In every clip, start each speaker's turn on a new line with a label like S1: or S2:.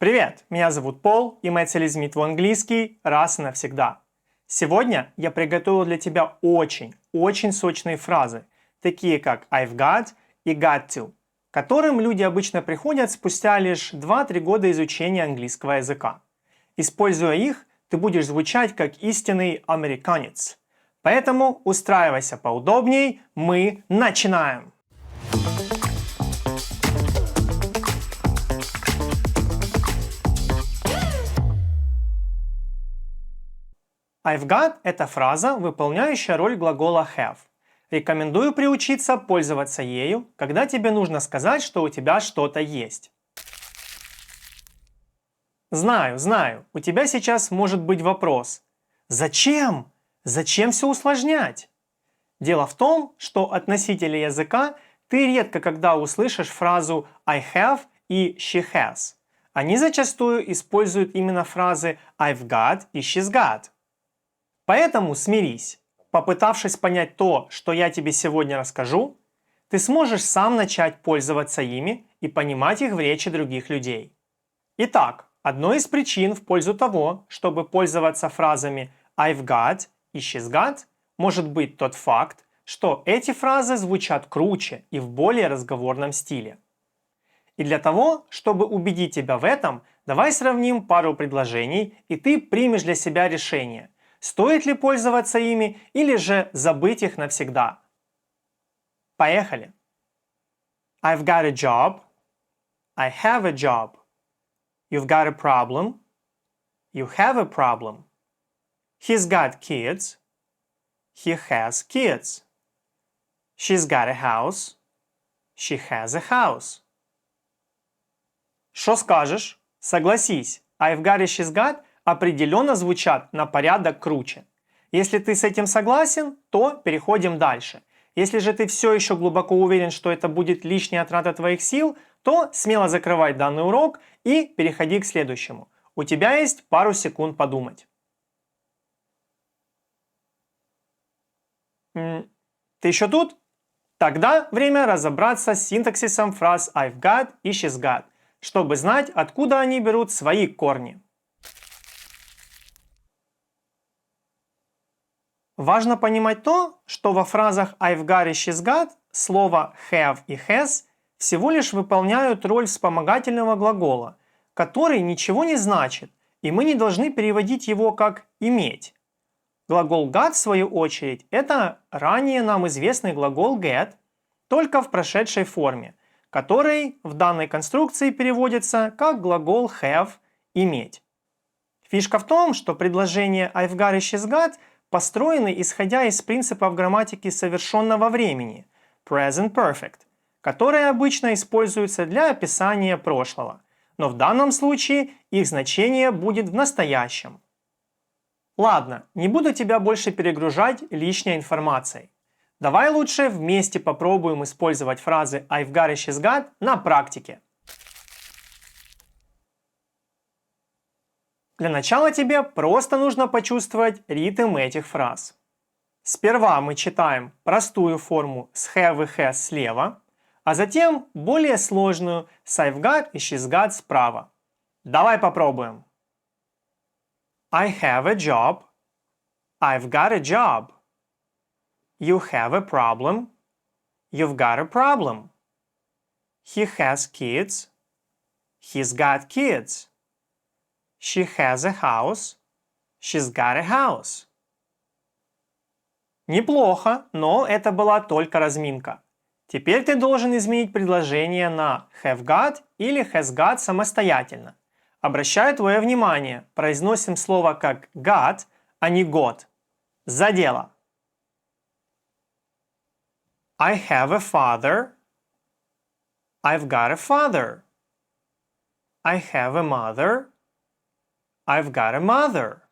S1: Привет, меня зовут Пол, и моя цель изменить твой английский раз и навсегда. Сегодня я приготовил для тебя очень сочные фразы, такие как I've got и got to, к которым люди обычно приходят спустя лишь 2-3 года изучения английского языка. Используя их, ты будешь звучать как истинный американец. Поэтому устраивайся поудобней, мы начинаем! I've got – это фраза, выполняющая роль глагола have. Рекомендую приучиться пользоваться ею, когда тебе нужно сказать, что у тебя что-то есть. Знаю, у тебя сейчас может быть вопрос. Зачем? Зачем все усложнять? Дело в том, что от носителя языка ты редко когда услышишь фразу I have и she has. Они зачастую используют именно фразы I've got и she's got. Поэтому смирись. Попытавшись понять то, что я тебе сегодня расскажу, ты сможешь сам начать пользоваться ими и понимать их в речи других людей. Итак, одной из причин в пользу того, чтобы пользоваться фразами I've got и she's got, может быть тот факт, что эти фразы звучат круче и в более разговорном стиле. И для того, чтобы убедить тебя в этом, давай сравним пару предложений, и ты примешь для себя решение. Стоит ли пользоваться ими или же забыть их навсегда? Поехали! I've got a job. I have a job. You've got a problem. You have a problem. He's got kids. He has kids. She's got a house. She has a house. Что скажешь? Согласись, I've got и she's got определенно звучат на порядок круче. Если ты с этим согласен, то переходим дальше. Если же ты все еще глубоко уверен, что это будет лишняя трата твоих сил, то смело закрывай данный урок и переходи к следующему. У тебя есть пару секунд подумать. Ты еще тут? Тогда время разобраться с синтаксисом фраз I've got и she's got, чтобы знать, откуда они берут свои корни. Важно понимать то, что во фразах I've got и she's got слова have и has всего лишь выполняют роль вспомогательного глагола, который ничего не значит, и мы не должны переводить его как «иметь». Глагол got, в свою очередь, это ранее нам известный глагол get, только в прошедшей форме, который в данной конструкции переводится как глагол have – «иметь». Фишка в том, что предложение I've got и she's got построены исходя из принципов грамматики совершенного времени present perfect, которые обычно используются для описания прошлого, но в данном случае их значение будет в настоящем. Ладно, не буду тебя больше перегружать лишней информацией. Давай лучше вместе попробуем использовать фразы I've got и she's got на практике. Для начала тебе просто нужно почувствовать ритм этих фраз. Сперва мы читаем простую форму с have и has слева, а затем более сложную с I've got и she's got справа. Давай попробуем. I have a job. I've got a job. You have a problem. You've got a problem. He has kids. He's got kids. She has a house. She's got a house. Неплохо, но это была только разминка. Теперь ты должен изменить предложение на have got или has got самостоятельно. Обращаю твое внимание, произносим слово как got, а не got. За дело. I have a father. I've got a father. I have a mother. I've got a mother.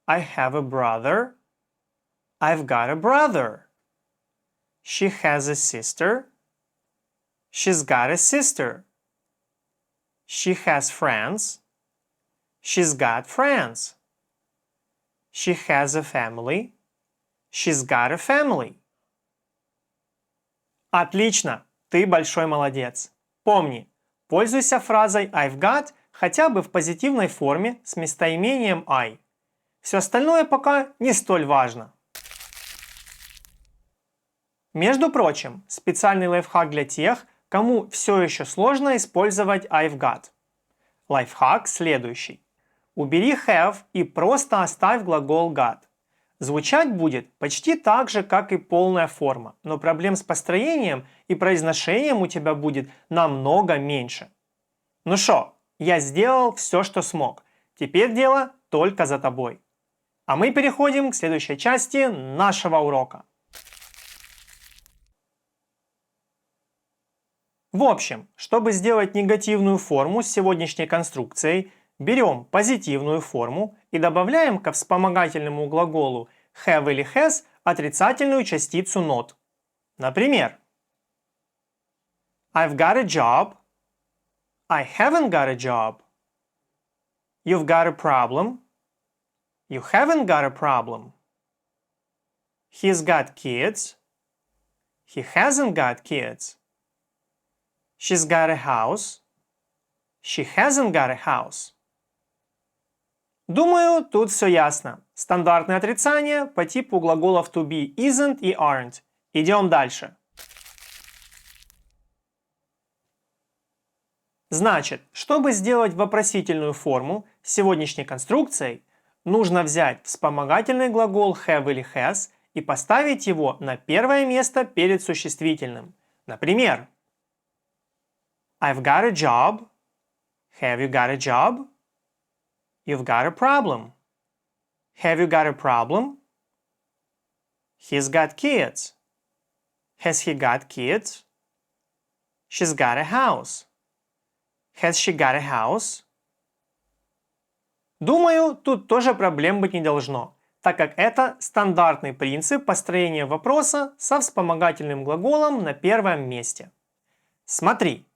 S1: I have a brother. I've got a brother. She has a sister. She's got a sister. She has friends. She's got friends. She has a family. She's got a family. Отлично! Ты большой молодец. Помни, пользуйся фразой I've got хотя бы в позитивной форме с местоимением I. Все остальное пока не столь важно. Между прочим, специальный лайфхак для тех, кому все еще сложно использовать I've got. Лайфхак следующий. Убери have и просто оставь глагол got. Звучать будет почти так же, как и полная форма, но проблем с построением и произношением у тебя будет намного меньше. Ну шо, я сделал все, что смог. Теперь дело только за тобой. А мы переходим к следующей части нашего урока. В общем, чтобы сделать негативную форму с сегодняшней конструкцией, берем позитивную форму и добавляем ко вспомогательному глаголу have или has отрицательную частицу not. Например, I've got a job, I haven't got a job, you've got a problem, you haven't got a problem, he's got kids, he hasn't got kids, she's got a house, she hasn't got a house. Думаю, тут все ясно. Стандартное отрицание по типу глаголов to be, isn't и aren't. Идем дальше. Значит, чтобы сделать вопросительную форму с сегодняшней конструкцией, нужно взять вспомогательный глагол have или has и поставить его на первое место перед существительным. Например, I've got a job. Have you got a job? You've got a problem. Have you got a problem? He's got kids. Has he got kids? She's got a house. Has she got a house? Думаю, тут тоже проблем быть не должно, так как это стандартный принцип построения вопроса со вспомогательным глаголом на первом месте. Смотри.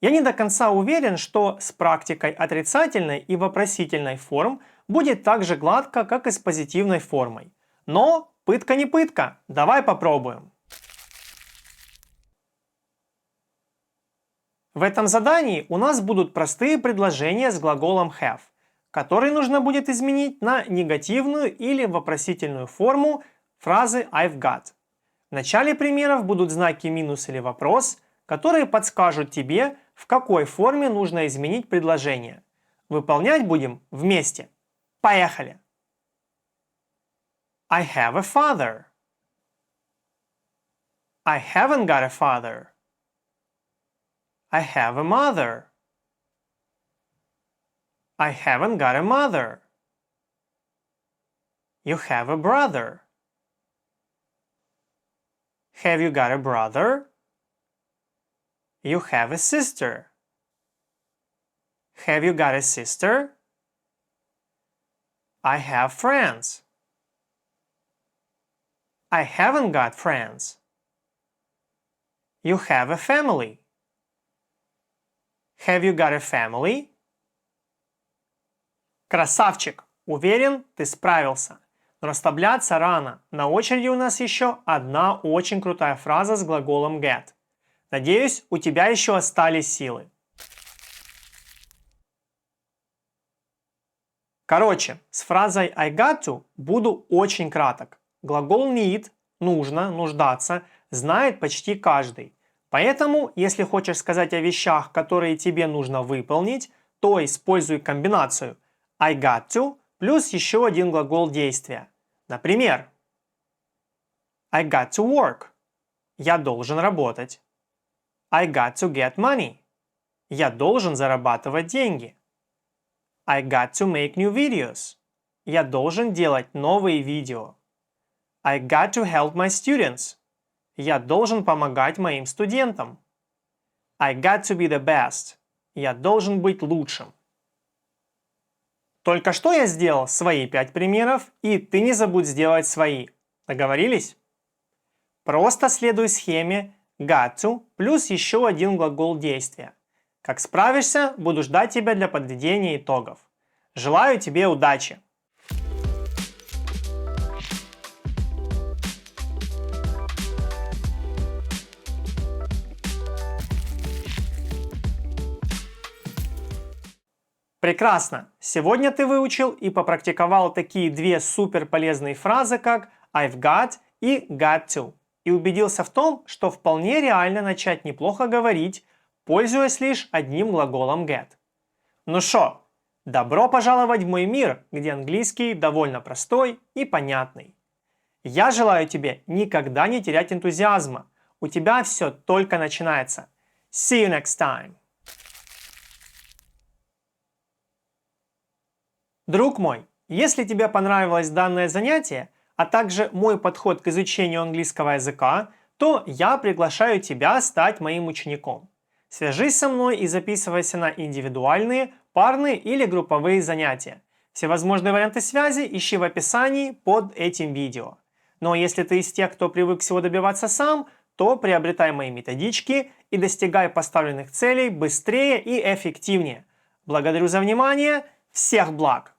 S1: Я не до конца уверен, что с практикой отрицательной и вопросительной форм будет так же гладко, как и с позитивной формой. Но пытка не пытка, давай попробуем. В этом задании у нас будут простые предложения с глаголом have, которые нужно будет изменить на негативную или вопросительную форму фразы I've got. В начале примеров будут знаки минус или вопрос, которые подскажут тебе, в какой форме нужно изменить предложение. Выполнять будем вместе. Поехали! I have a father. I haven't got a father. I have a mother. I haven't got a mother. You have a brother. Have you got a brother? You have a sister. Have you got a sister? I have friends. I haven't got friends. You have a family. Have you got a family? Красавчик! Уверен, ты справился. Но расслабляться рано. На очереди у нас еще одна очень крутая фраза с глаголом get. Надеюсь, у тебя еще остались силы. Короче, с фразой I got to буду очень краток. Глагол need, нужно, нуждаться, знает почти каждый. Поэтому, если хочешь сказать о вещах, которые тебе нужно выполнить, то используй комбинацию I got to плюс еще один глагол действия. Например, I got to work. Я должен работать. I got to get money. Я должен зарабатывать деньги. I got to make new videos. Я должен делать новые видео. I got to help my students. Я должен помогать моим студентам. I got to be the best. Я должен быть лучшим. Только что я сделал свои 5 примеров, и ты не забудь сделать свои. Договорились? Просто следуй схеме got to плюс еще один глагол действия. Как справишься, буду ждать тебя для подведения итогов. Желаю тебе удачи! Прекрасно! Сегодня ты выучил и попрактиковал такие две супер полезные фразы, как I've got и got to. И убедился в том, что вполне реально начать неплохо говорить, пользуясь лишь одним глаголом get. Ну шо, добро пожаловать в мой мир, где английский довольно простой и понятный. Я желаю тебе никогда не терять энтузиазма. У тебя все только начинается. See you next time! Друг мой, если тебе понравилось данное занятие, а также мой подход к изучению английского языка, то я приглашаю тебя стать моим учеником. Свяжись со мной и записывайся на индивидуальные, парные или групповые занятия. Всевозможные варианты связи ищи в описании под этим видео. Но если ты из тех, кто привык всего добиваться сам, то приобретай мои методички и достигай поставленных целей быстрее и эффективнее. Благодарю за внимание, всех благ!